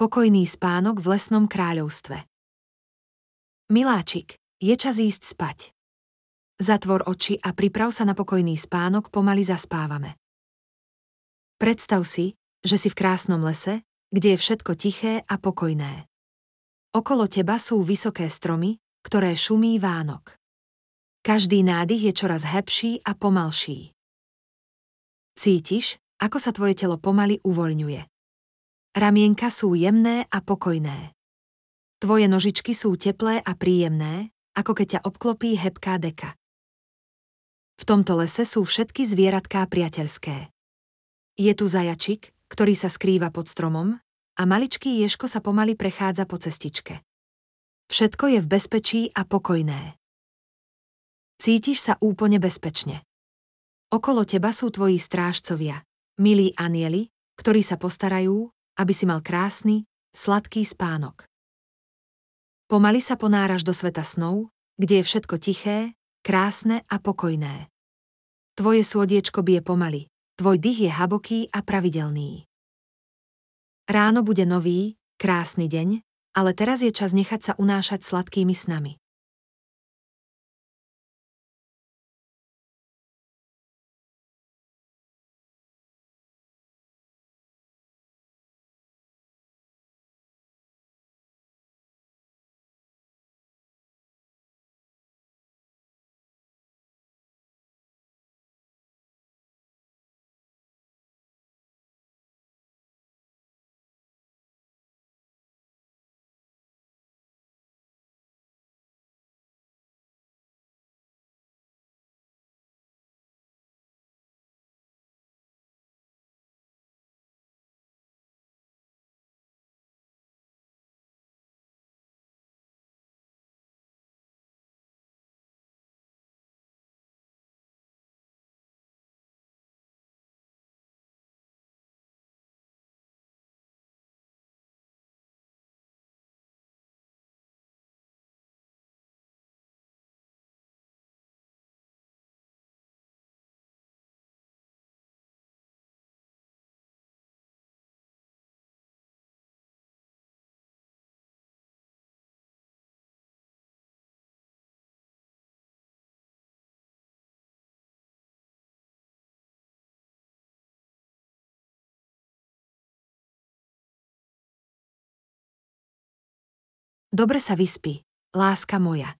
Pokojný spánok v lesnom kráľovstve. Miláčik, je čas ísť spať. Zatvor oči a priprav sa na pokojný spánok, pomaly zaspávame. Predstav si, že si v krásnom lese, kde je všetko tiché a pokojné. Okolo teba sú vysoké stromy, ktoré šumí Vánok. Každý nádych je čoraz hebší a pomalší. Cítiš, ako sa tvoje telo pomaly uvoľňuje. Ramienka sú jemné a pokojné. Tvoje nožičky sú teplé a príjemné, ako keď ťa obklopí hebká deka. V tomto lese sú všetky zvieratká priateľské. Je tu zajačik, ktorý sa skrýva pod stromom, a maličký ježko sa pomaly prechádza po cestičke. Všetko je v bezpečí a pokojné. Cítiš sa úplne bezpečne. Okolo teba sú tvoji strážcovia, milí anjeli, ktorí sa postarajú, aby si mal krásny, sladký spánok. Pomaly sa ponáraš do sveta snov, kde je všetko tiché, krásne a pokojné. Tvoje súdiečko bije pomaly, tvoj dých je hlboký a pravidelný. Ráno bude nový, krásny deň, ale teraz je čas nechať sa unášať sladkými snami. Dobre sa vyspí, láska moja.